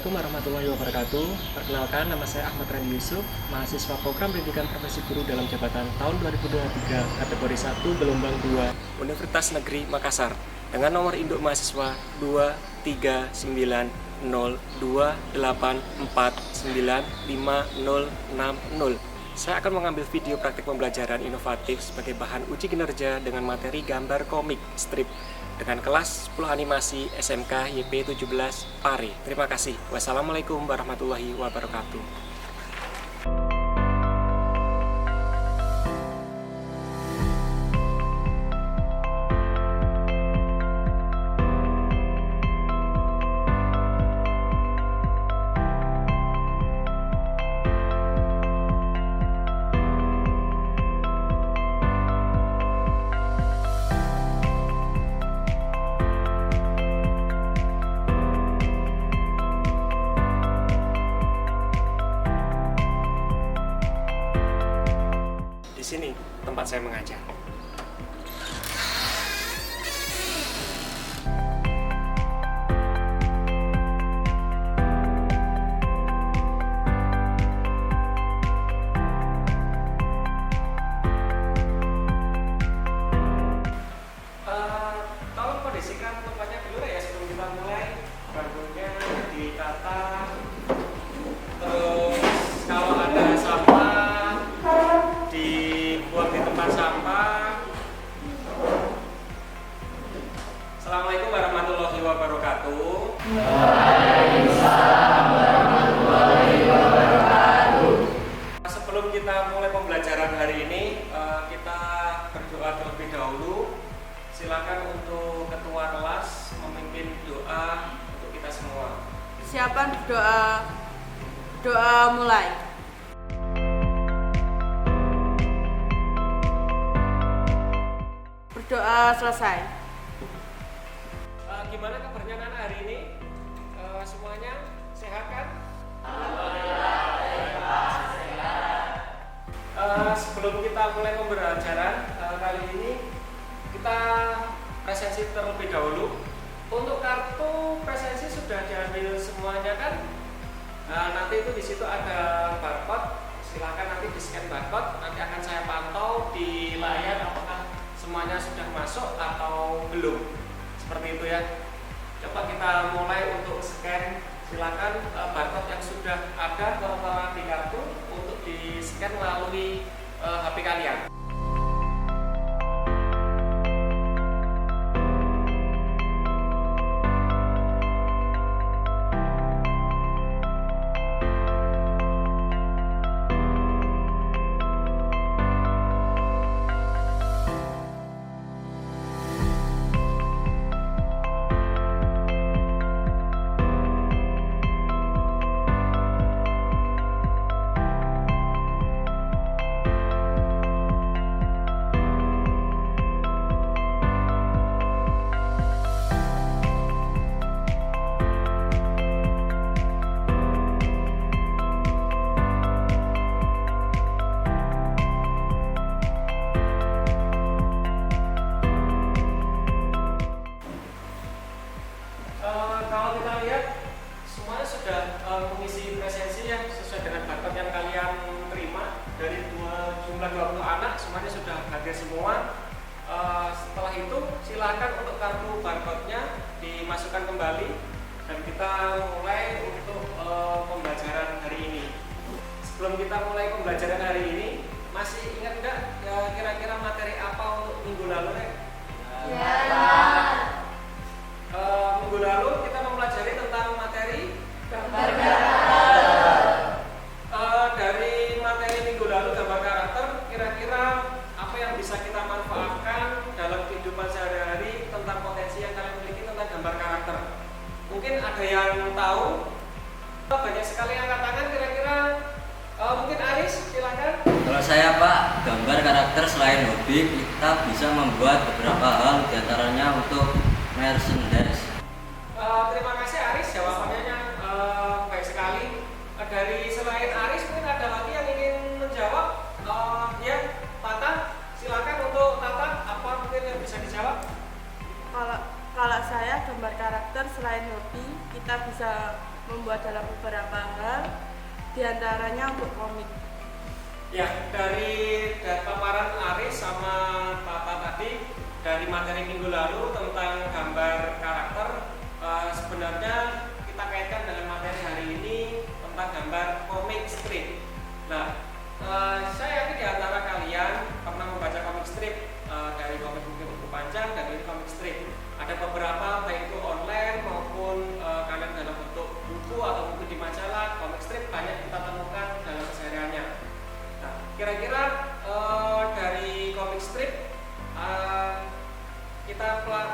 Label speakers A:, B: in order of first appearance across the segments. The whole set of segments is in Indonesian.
A: Assalamualaikum warahmatullahi wabarakatuh. Perkenalkan, nama saya Ahmad Randi Yusuf, mahasiswa program pendidikan profesi guru dalam jabatan tahun 2023, kategori 1, gelombang 2, Universitas Negeri Makassar, dengan nomor induk mahasiswa 23908495060. Saya akan mengambil video praktik pembelajaran inovatif sebagai bahan uji kinerja dengan materi gambar komik strip dengan kelas 10 animasi SMK YP 17 Pare. Terima kasih. Wassalamualaikum warahmatullahi wabarakatuh. Di sini tempat saya mengajar. Tolong kondisikan tempatnya dulu ya sebelum kita mulai. Bangkunya ditata. Terus kalau ada sampah dibuang di tempat sampah. Assalamualaikum warahmatullahi wabarakatuh. Waalaikumsalam warahmatullahi wabarakatuh. Sebelum kita mulai pembelajaran hari ini, kita berdoa terlebih dahulu. Silakan untuk ketua kelas memimpin doa untuk kita semua.
B: Siapa doa? Doa mulai. Berdoa selesai.
A: Gimana kabarnya anak hari ini? Semuanya sehat kan? Sebelum kita mulai pembelajaran kali ini, kita presensi terlebih dahulu. Untuk kartu presensi sudah diambil semuanya kan? Nanti itu di situ ada barcode. Silakan nanti di scan barcode. Nanti akan saya pantau di layar apakah semuanya sudah masuk atau belum. Seperti itu ya. Coba kita mulai untuk scan. Silakan barcode yang sudah ada tertera di kartu untuk di scan melalui HP kalian. Kalau kita lihat semuanya sudah mengisi presensi yang sesuai dengan barcode yang kalian terima dari jumlah 20 anak, semuanya sudah hadir semua. Setelah itu silakan untuk kartu barcode-nya dimasukkan kembali dan kita mulai untuk pembelajaran hari ini. Sebelum kita mulai pembelajaran hari ini, masih ingat nggak kira-kira materi apa untuk minggu lalu ya? Minggu lalu kita mempelajari tentang materi gambar karakter. Dari materi minggu lalu gambar karakter, kira-kira apa yang bisa kita manfaatkan dalam kehidupan sehari-hari tentang potensi yang kalian miliki tentang gambar karakter? Mungkin ada yang tahu? Banyak sekali angkat tangan. Kira-kira mungkin Aris, silakan.
C: Kalau saya Pak, gambar karakter selain hobi, kita bisa membuat beberapa hal, diantaranya untuk merchandise.
A: Terima kasih Aris, jawabannya baik sekali. Dari selain Aris, mungkin ada lagi yang ingin menjawab? Ya, Tata, silakan untuk Tata, apa mungkin yang bisa dijawab?
B: Kalau saya gambar karakter selain hobi, kita bisa membuat dalam diantaranya untuk komik?
A: Ya, dari paparan Aris sama Tata tadi dari materi minggu lalu tentang gambar karakter, sebenarnya kita kaitkan dengan materi hari ini tentang gambar komik strip. Nah, saya yakin di antara kalian pernah membaca komik strip, dari komik buku panjang dan ini komik strip. Ada beberapa baik itu online maupun kalian dalam bentuk buku atau buku di majalah, komik strip banyak kita temukan dalam kesehariannya. Nah, kira-kira dari komik strip,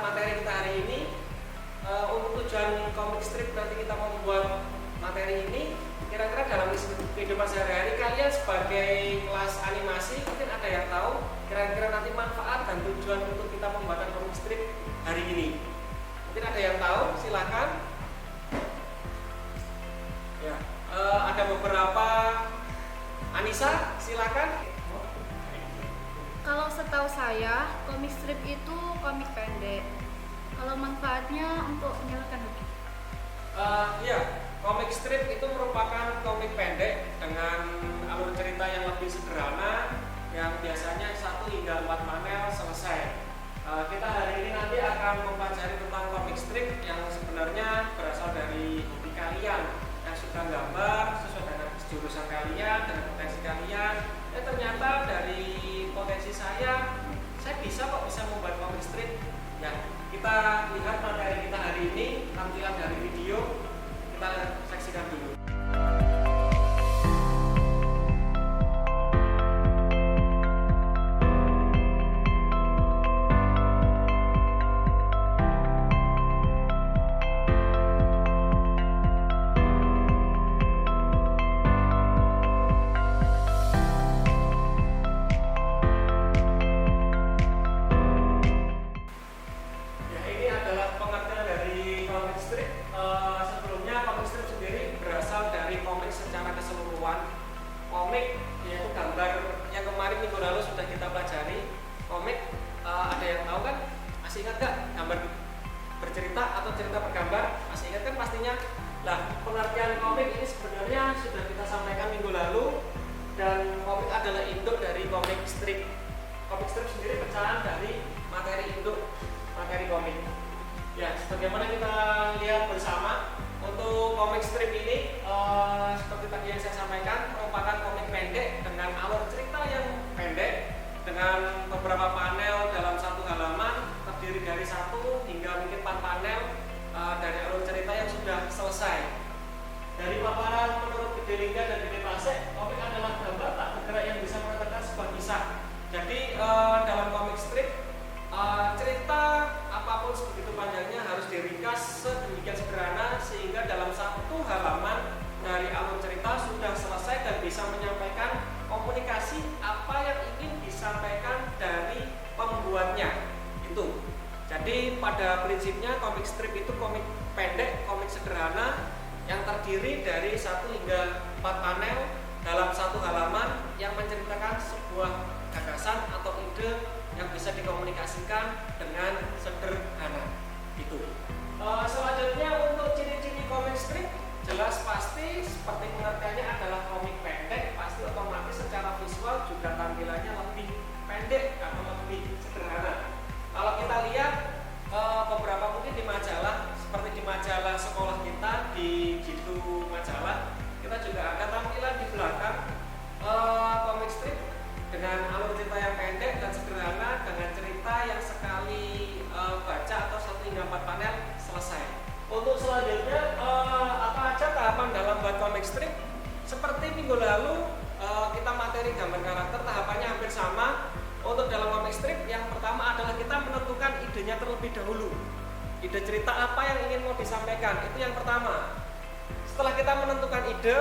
A: materi kita hari ini, untuk tujuan komik strip nanti kita membuat materi ini, kira-kira dalam kehidupan sehari-hari kalian sebagai kelas animasi mungkin ada yang tahu kira-kira nanti manfaat dan tujuan untuk kita pembuatan komik strip hari ini. Mungkin ada yang tahu, silakan. Ya, ada beberapa. Anissa, silakan.
D: Kalau setahu saya, komik strip itu komik pendek. Kalau manfaatnya untuk menyalakan hobi.
A: Iya, komik strip itu merupakan komik pendek dengan alur cerita yang lebih sederhana, yang biasanya 1 hingga 4 panel selesai. Kita hari ini nanti akan mempelajari tentang komik strip yang sebenarnya berasal dari hobi kalian yang suka gambar sesuai dengan jurusan kalian, dengan potensi kalian. Ternyata dari potensi saya bisa kok bisa membuat komik strip. Ya, kita lihat materi kita hari ini, tampilan dari video, kita saksikan dulu. Komik yaitu gambar yang kemarin minggu lalu sudah kita pelajari. Komik, ada yang tahu kan? Masih ingat gak gambar bercerita atau cerita bergambar? Masih ingat kan pastinya? Nah, pengertian komik ini sebenarnya sudah kita sampaikan minggu lalu, dan komik adalah induk dari komik strip. Komik strip sendiri pecahan dari materi induk materi komik. Ya, sebagaimana kita lihat bersama, untuk komik strip ini seperti tadi yang saya sampaikan, merupakan komik pendek dengan alur cerita yang pendek, dengan beberapa panel dalam satu halaman, terdiri dari 1 hingga mungkin 4 panel dari alur cerita yang sudah selesai. Dari paparan menurut Gede Lingga dan Gede Pasek, komik adalah gambar tak bergerak yang bisa menceritakan sebuah kisah. Jadi dalam komik strip, cerita apapun sebegitu panjangnya harus diringkas sedemikian sederhana sehingga dalam 1 halaman dari alur cerita sudah selesai dan bisa menyampaikan komunikasi apa yang ingin disampaikan dari pembuatnya itu. Jadi pada prinsipnya komik strip itu komik pendek, komik sederhana yang terdiri dari 1 hingga 4 panel dalam 1 halaman yang menceritakan sebuah gagasan atau ide yang bisa dikomunikasikan dengan sederhana. Itu. Selanjutnya untuk ciri-ciri komik strip, jelas pasti seperti pengertiannya adalah komik pendek, pasti otomatis secara visual juga tampilannya lebih pendek atau lebih sederhana. Kalau kita lihat beberapa mungkin di majalah, seperti di majalah sekolah kita, di Jitu Majalah, kita juga ada tampilan di belakang komik strip dengan alur cerita yang pendek dan sederhana, dengan cerita yang sekali baca atau 1 hingga 4 panel selesai. Untuk selanjutnya, apa aja tahapan dalam buat komik strip? Seperti minggu lalu kita materi gambar karakter, tahapannya hampir sama. Untuk dalam komik strip, yang pertama adalah kita menentukan idenya terlebih dahulu. Ide cerita apa yang ingin mau disampaikan, itu yang pertama. Setelah kita menentukan ide,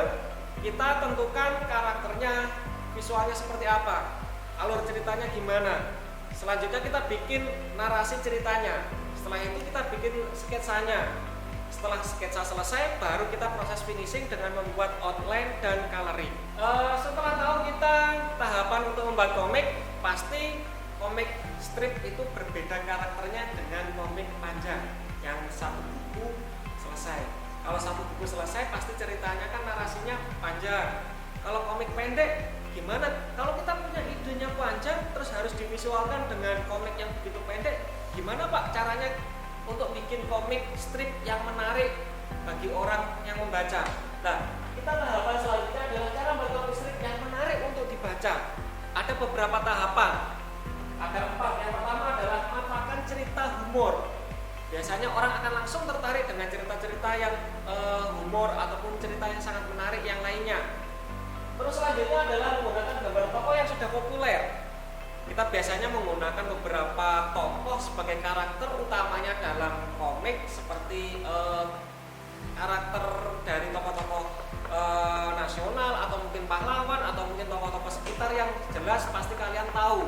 A: kita tentukan karakternya, visualnya seperti apa, alur ceritanya gimana. Selanjutnya kita bikin narasi ceritanya. Setelah itu kita bikin sketsanya. Setelah sketsa selesai, baru kita proses finishing dengan membuat outline dan coloring. Setelah tahu kita tahapan untuk membuat komik, pasti komik strip itu berbeda karakternya dengan komik panjang yang 1 buku selesai. Kalau satu buku selesai pasti ceritanya kan narasinya panjang. Kalau komik pendek gimana? Kalau kita punya idenya panjang terus harus divisualkan dengan komik yang begitu pendek, gimana Pak caranya untuk bikin komik strip yang menarik bagi orang yang membaca? Nah, kita tahapan selanjutnya adalah cara membuat komik strip yang menarik untuk dibaca. Ada beberapa tahapan. Ada 4. Yang pertama adalah manfaatkan cerita humor. Biasanya orang akan langsung tertarik dengan cerita-cerita yang humor ataupun cerita yang sangat menarik yang lainnya. Terus selanjutnya adalah menggunakan gambar tokoh yang sudah populer. Kita biasanya menggunakan beberapa tokoh sebagai karakter utamanya dalam komik, seperti karakter dari tokoh-tokoh nasional atau mungkin pahlawan atau mungkin tokoh-tokoh sekitar yang jelas pasti kalian tahu.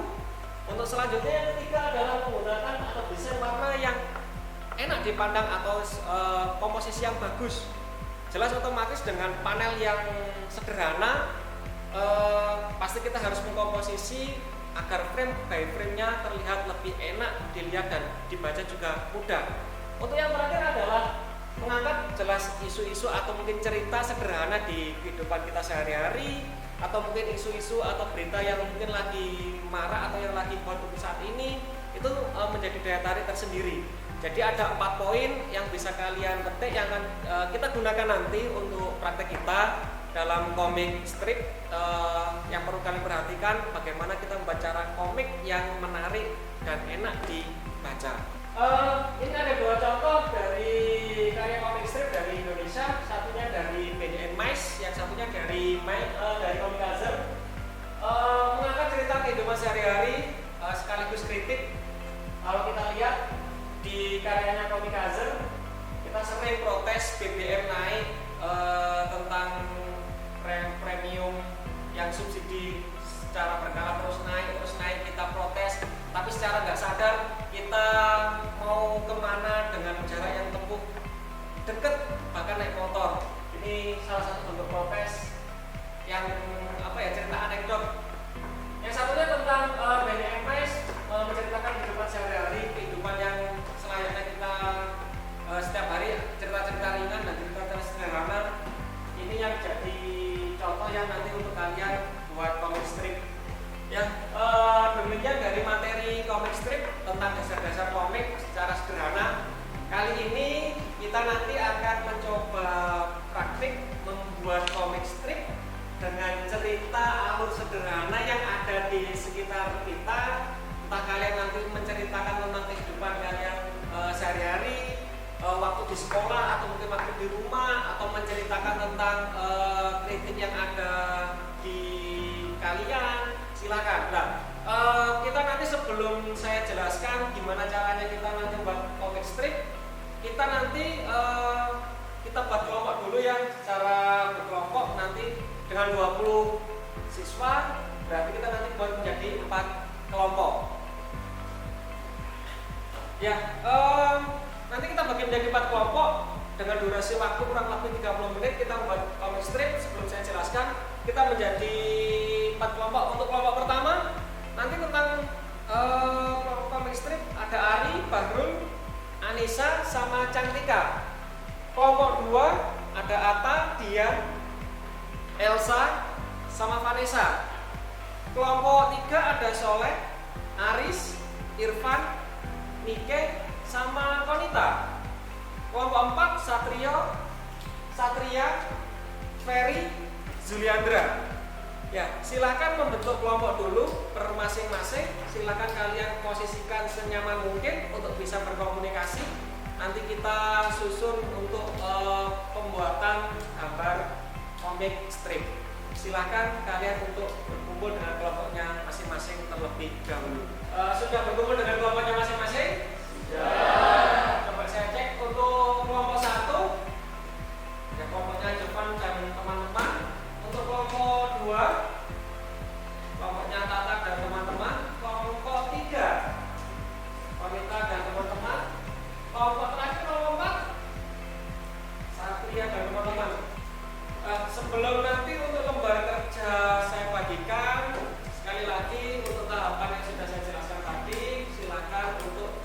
A: Untuk selanjutnya yang ketiga adalah menggunakan atau desain warna yang enak dipandang atau komposisi yang bagus. Jelas otomatis dengan panel yang sederhana pasti kita harus mengkomposisi agar frame by frame-nya terlihat lebih enak dilihat dan dibaca juga mudah. Untuk yang terakhir adalah mengangkat jelas isu-isu atau mungkin cerita sederhana di kehidupan kita sehari-hari, atau mungkin isu-isu atau berita yang mungkin lagi marak atau yang lagi hot saat ini, itu menjadi daya tarik tersendiri. Jadi ada 4 poin yang bisa kalian ketik yang akan kita gunakan nanti untuk praktek kita dalam komik strip. Yang perlu kalian perhatikan bagaimana kita membaca komik yang menarik dan enak dibaca. Ini ada 2 contoh dari karya komik strip dari Indonesia. Satunya dari BDN Mais, yang satunya dari Comikazer. Mengangkat cerita kehidupan sehari-hari sekaligus kritik. Kalau kita lihat di karyanya Comikazer, kita sering protes BBM naik tentang premium yang subsidi secara berkala terus naik, kita protes, tapi secara nggak sadar kita mau kemana dengan jarak yang tempuh deket, bahkan naik motor. Ini salah satu bentuk protes yang cerita anekdot. Yang satunya tentang BDM Mais, menceritakan kehidupan sehari-hari, kehidupan yang selayaknya kita setiap hari, cerita-cerita ringan dan cerita-cerita sederhana. Ini yang jadi contoh yang nanti untuk kalian buat komik strip. Ya, demikian dari materi komik strip tentang dasar-dasar komik secara sederhana. Kali ini kita nanti akan mencoba praktik membuat komik strip dengan cerita alur sederhana yang ada di sekitar kita. Entah kalian nanti menceritakan tentang kehidupan kalian sehari-hari, waktu di sekolah atau mungkin waktu di rumah, atau menceritakan tentang kritik yang ada di kalian, silakan. Nah, kita nanti sebelum saya jelaskan gimana caranya kita nanti buat komik strip, kita nanti kita buat kelompok dulu ya, secara berkelompok nanti dengan 20 siswa, berarti kita nanti buat menjadi 4 kelompok. Ya, nanti kita bagi menjadi 4 kelompok dengan durasi waktu kurang lebih 30 menit kita membuat komik strip. Sebelum saya jelaskan, kita menjadi 4 kelompok. Untuk kelompok pertama nanti tentang kelompok komik strip ada Ari, Bahrul, Anissa, sama Cantika. Kelompok 2 ada Ata, Dian, Elsa, sama Vanessa. Kelompok 3 ada Soleh, Aris, Irfan, Nike, sama Konita. Kelompok 4 Satria, Ferry, Zuliandra. Ya, silahkan membentuk kelompok dulu per masing-masing. Silahkan kalian posisikan senyaman mungkin untuk bisa berkomunikasi. Nanti kita susun untuk pembuatan gambar komik strip. Silahkan kalian untuk berkumpul dengan kelompoknya masing-masing terlebih dahulu. Sudah berkumpul dengan kelompoknya masing-masing? Sudah. Coba saya cek untuk kelompok 1. Ya, kelompoknya Jovan dan teman-teman. Untuk kelompok 2, kelompoknya Tata dan teman-teman. Kelompok 3, Konita dan teman-teman. Kelompok terakhir kelompok 4, Satria dan teman-teman. Sebelum nanti untuk lembar kerja saya bagikan, sekali lagi untuk tahapan yang sudah saya jelaskan tadi, silakan untuk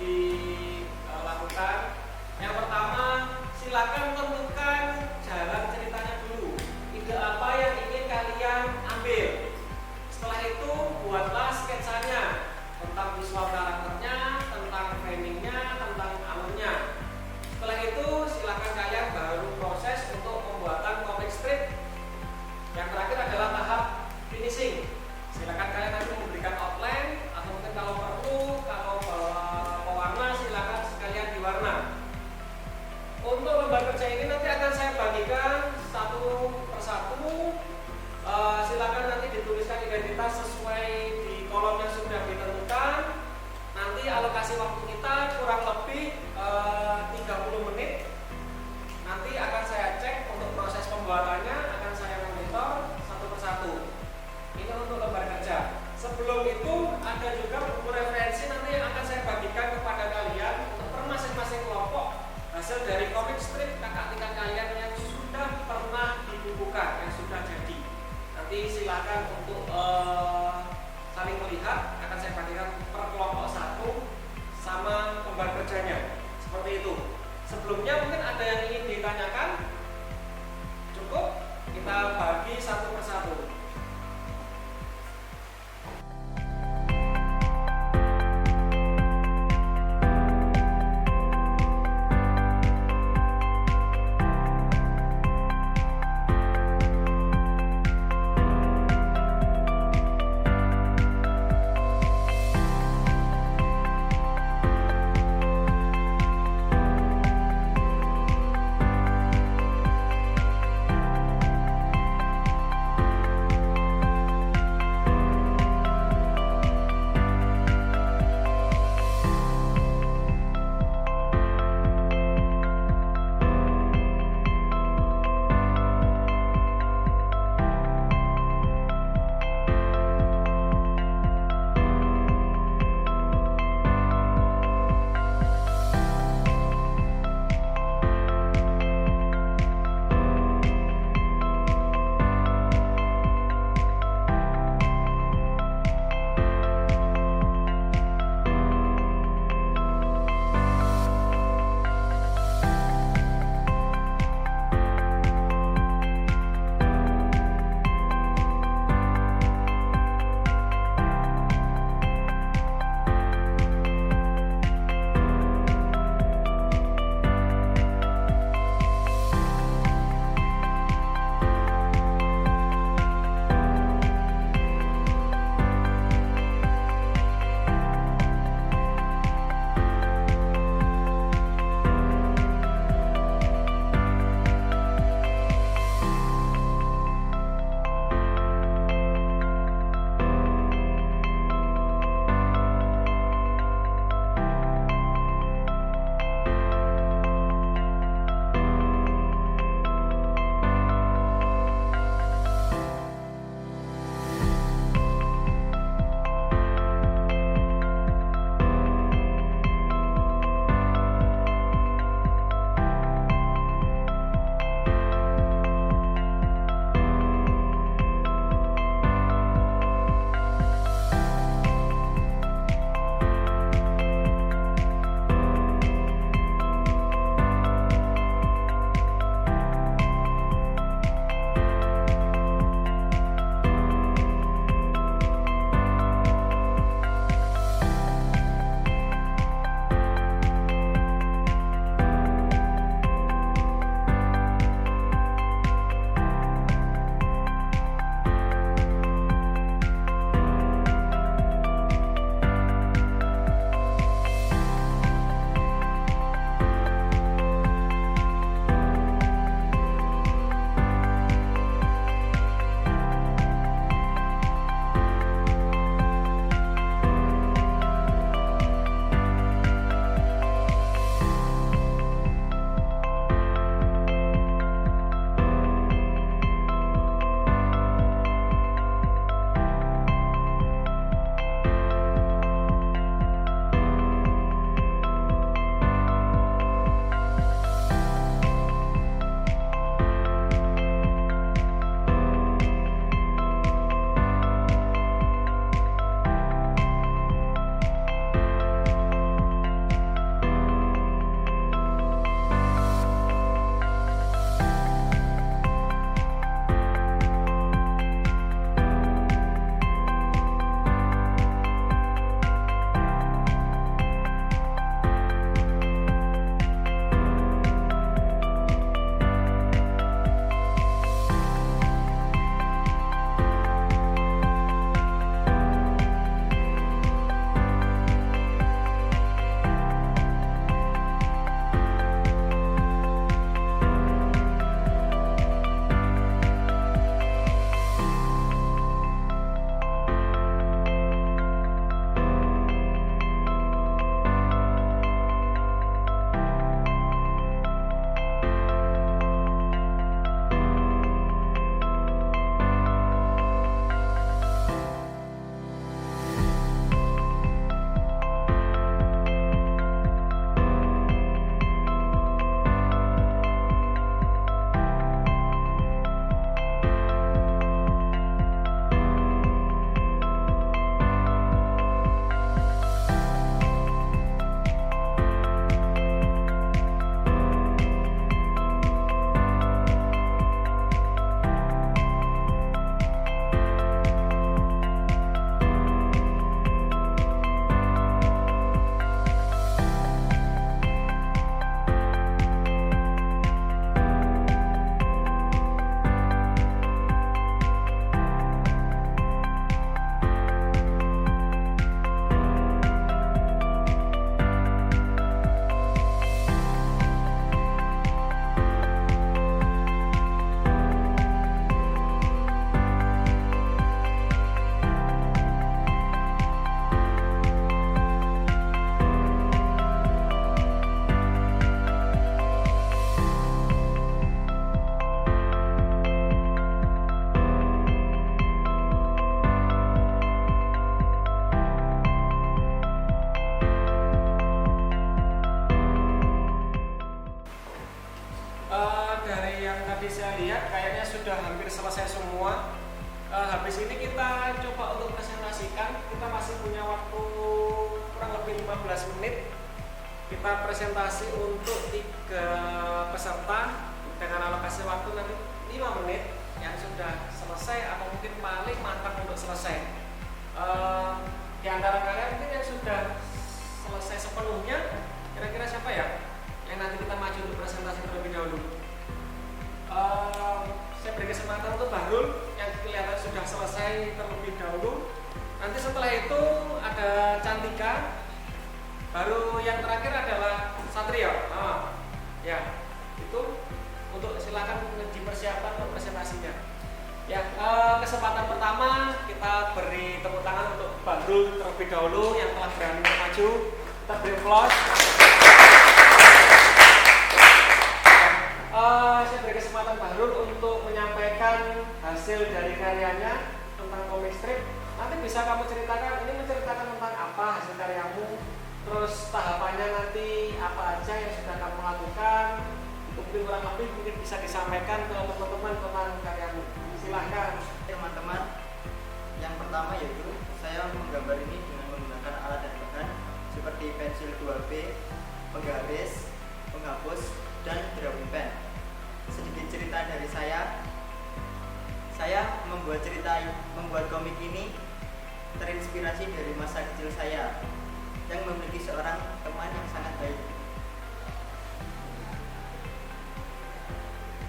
A: kita coba untuk presentasikan. Kita masih punya waktu kurang lebih 15 menit. Kita presentasi untuk 3 peserta dengan alokasi waktu nanti 5 menit yang sudah selesai atau mungkin paling mantap untuk selesai. Di antara kalian mungkin yang sudah selesai sepenuhnya, kira-kira siapa ya yang nanti kita maju untuk presentasi terlebih dahulu? Saya beri kesempatan untuk Bahrul yang kelihatan sudah selesai terlebih dahulu. Nanti setelah itu ada Cantika, baru yang terakhir adalah Satrio. Ya, itu untuk silakan dipersiapkan untuk presentasinya. Ya, kesempatan pertama kita beri tepuk tangan untuk Bahrul terlebih dahulu yang telah berani maju. Kita beri applause. Saya beri kesempatan Bahrul untuk menyampaikan hasil dari karyanya tentang komik strip. Nanti bisa kamu ceritakan, ini menceritakan tentang apa hasil karyamu, terus tahapannya nanti apa aja yang sudah kamu lakukan, mungkin kurang lebih mungkin bisa disampaikan ke teman-teman tentang karyamu. Silahkan
E: teman-teman. Yang pertama yaitu saya menggambar ini dengan menggunakan alat dan bahan seperti pensil 2B, penggaris, penghapus, dan drawing pen. Sedikit cerita dari saya membuat komik ini terinspirasi dari masa kecil saya yang memiliki seorang teman yang sangat baik.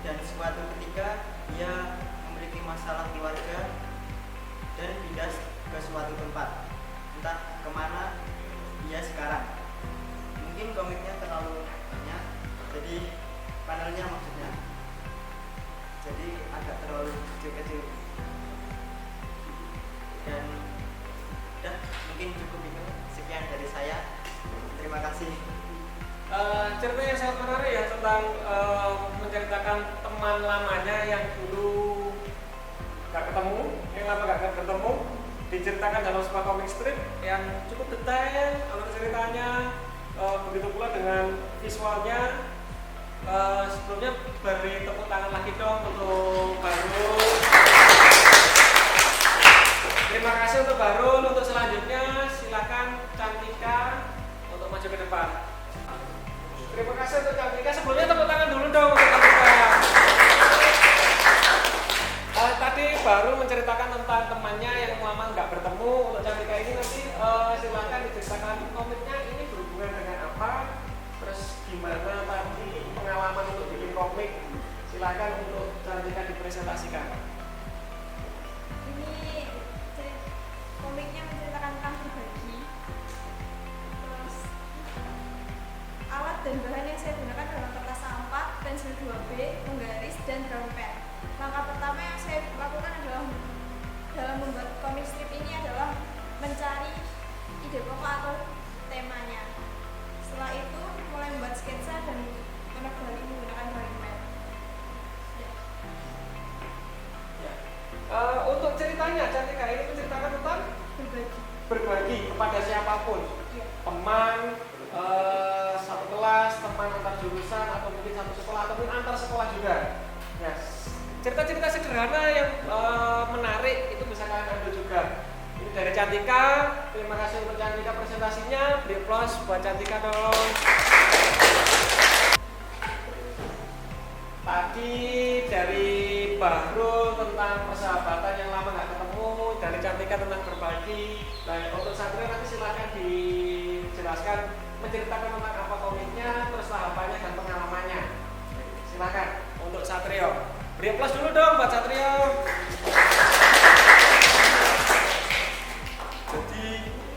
E: Dan suatu ketika dia memiliki masalah keluarga dan pindah ke suatu tempat, entah kemana dia sekarang. Mungkin komiknya terlalu banyak, jadi panelnya maksudnya jadi agak terlalu kecil-kecil. Dan udah, mungkin cukup itu. Sekian dari saya, terima kasih.
A: Cerita yang sangat menarik ya tentang menceritakan teman lamanya yang dulu gak ketemu, yang lama gak ketemu, diceritakan dalam sebuah komik strip yang cukup detail alur ceritanya, begitu pula dengan visualnya. Sebelumnya beri tepuk tangan lagi dong untuk Bahrul. Terima kasih untuk Bahrul. Untuk selanjutnya silakan Cantika untuk maju ke depan. Terima kasih untuk Cantika. Sebelumnya tepuk tangan dulu dong untuk Cantika. Tadi Bahrul menceritakan tentang temannya yang lama nggak bertemu. Untuk Cantika ini nanti silakan diceritakan komiknya ini berhubungan dengan apa, terus gimana tadi pengalaman untuk bikin komik. Silakan untuk Cantika dipresentasikan.
F: Ini komiknya menceritakan tentang berbagi. Terus alat dan bahan yang saya gunakan adalah kertas A4, pensil 2B, penggaris, dan drawing pen. Langkah pertama yang saya lakukan adalah dalam membuat komik strip ini adalah mencari ide pokok atau temanya. Setelah itu mulai membuat sketsa dan menebali menggunakan drawing pen.
A: Untuk ceritanya, Cantika ini menceritakan tentang berbagi kepada siapapun, teman, satu kelas, teman antar jurusan, atau mungkin satu sekolah, atau mungkin antar sekolah juga. Yes. Cerita-cerita sederhana yang menarik itu bisa kalian ambil juga. Ini dari Cantika. Terima kasih untuk Cantika presentasinya. Beri applause buat Cantika dong. Tadi dari Bahrul tentang persahabatan yang lama nggak ketemu, dari Cantika tentang berbagi. Dan untuk Satrio nanti silakan dijelaskan, menceritakan tentang apa komiknya, terus tahapannya dan pengalamannya. Silakan untuk Satrio. Beri aplaus dulu dong buat Satrio.
C: Jadi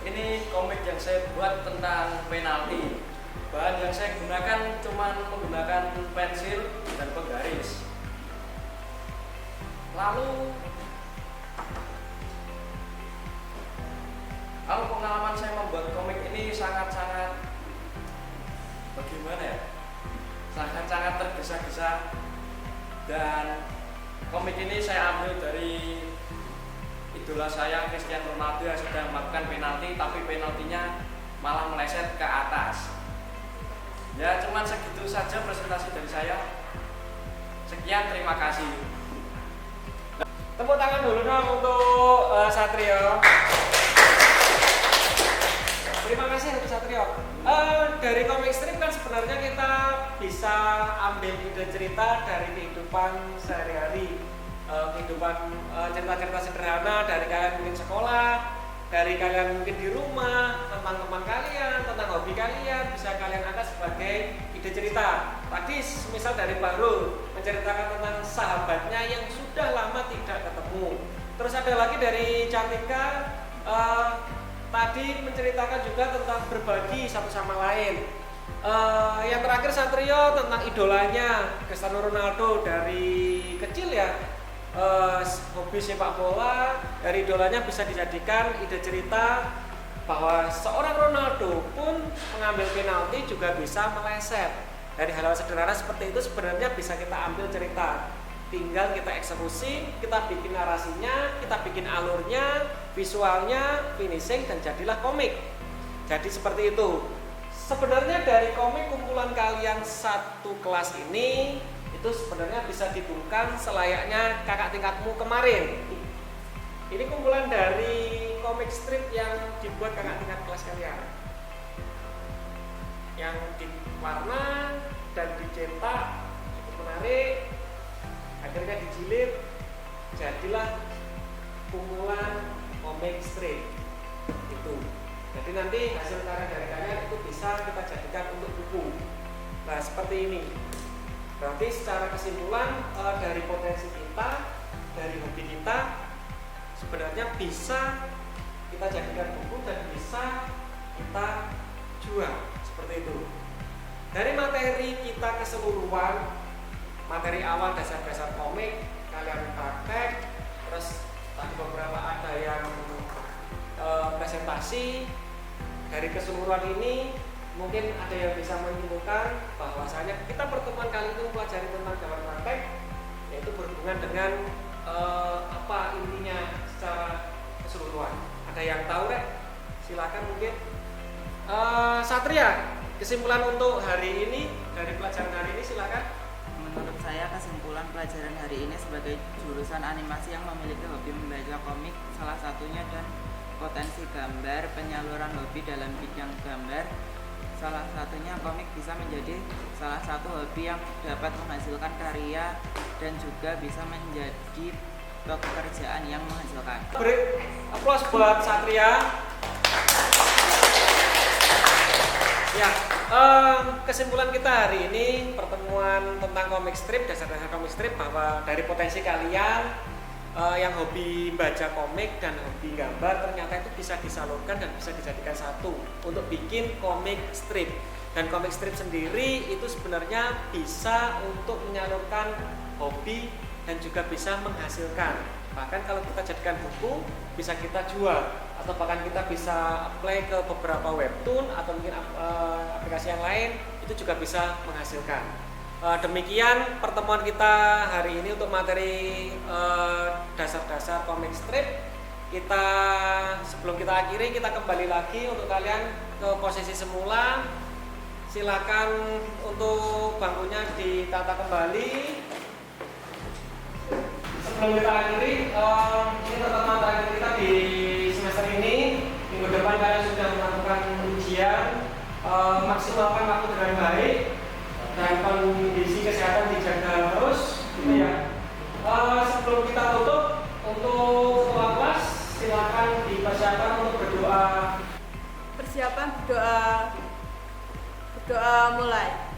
C: ini komik yang saya buat tentang penalti. Bahan yang saya gunakan cuma menggunakan pensil dan penggaris. Lalu kalau pengalaman saya membuat komik ini sangat-sangat bagaimana ya? Sangat-sangat tergesa-gesa, dan komik ini saya ambil dari idola saya Cristiano Ronaldo yang sedang melakukan penalti, tapi penaltinya malah meleset ke atas. Ya, cuman segitu saja presentasi dari saya. Sekian, terima kasih.
A: Tepuk tangan dulu dong untuk Satrio. Terima kasih untuk Satrio. Dari komik strip kan sebenarnya kita bisa ambil ide cerita dari kehidupan sehari-hari, kehidupan cerita-cerita sederhana dari kalian mungkin sekolah, dari kalian mungkin di rumah, tentang teman kalian, tentang hobi kalian, bisa kalian angkat sebagai ide cerita. Tadi misal dari Bahrul menceritakan tentang sahabatnya yang sudah lama tidak ketemu. Terus ada lagi dari Cantika, tadi menceritakan juga tentang berbagi satu sama lain. Yang terakhir Satrio tentang idolanya Cristiano Ronaldo dari kecil ya, hobi sepak bola, dari idolanya bisa dijadikan ide cerita bahwa seorang Ronaldo pun mengambil penalti juga bisa meleset. Dari hal-hal sederhana seperti itu sebenarnya bisa kita ambil cerita, tinggal kita eksekusi, kita bikin narasinya, kita bikin alurnya, visualnya, finishing, dan jadilah komik. Jadi seperti itu. Sebenarnya dari komik kumpulan kalian satu kelas ini itu sebenarnya bisa dibungkam selayaknya kakak tingkatmu kemarin. Ini kumpulan dari komik strip yang dibuat kakak tingkat kelas kalian, yang diwarna dan dicetak cukup menarik, akhirnya dijilid, jadilah kumpulan komik strip itu. Jadi nanti hasil karya dari kalian itu bisa kita jadikan untuk buku. Nah seperti ini. Berarti secara kesimpulan dari potensi kita, dari hobi kita, sebenarnya bisa kita jadikan buku dan bisa kita jual seperti itu. Dari materi kita keseluruhan, materi awal dasar-dasar komik kalian praktek, terus tadi beberapa ada yang presentasi. Dari keseluruhan ini mungkin ada yang bisa menyimpulkan bahwasanya kita pertemuan kali itu mempelajari tentang jawaban praktek, yaitu berhubungan dengan apa intinya secara keseluruhan. Ada yang tahu Rek? Silakan mungkin. Satria, kesimpulan untuk hari ini dari pelajaran hari ini silakan.
G: Menurut saya kesimpulan pelajaran hari ini sebagai jurusan animasi yang memiliki hobi membaca komik, salah satunya dan potensi gambar, penyaluran hobi dalam bidang gambar, salah satunya komik bisa menjadi salah satu hobi yang dapat menghasilkan karya dan juga bisa menjadi pekerjaan yang menghasilkan.
A: Beri aplaus buat Satria. Ya, kesimpulan kita hari ini pertemuan tentang komik strip, dasar-dasar komik strip, bahwa dari potensi kalian yang hobi baca komik dan hobi gambar ternyata itu bisa disalurkan dan bisa dijadikan satu untuk bikin komik strip. Dan komik strip sendiri itu sebenarnya bisa untuk menyalurkan hobi dan juga bisa menghasilkan. Bahkan kalau kita jadikan buku bisa kita jual, atau bahkan kita bisa apply ke beberapa webtoon atau mungkin aplikasi yang lain, itu juga bisa menghasilkan. Demikian pertemuan kita hari ini untuk materi dasar-dasar komik strip. Kita sebelum kita akhiri, kita kembali lagi untuk kalian ke posisi semula. Silakan untuk bangkunya ditata kembali. Sebelum kita akhiri, ini pertemuan terakhir kita di semester ini. Minggu depan kalian sudah melakukan ujian, maksimalkan waktu dengan baik dan kondisi kesehatan dijaga terus, gitu ya. Sebelum kita tutup, untuk ketua kelas silakan dipersiapkan untuk berdoa.
B: Persiapan berdoa mulai.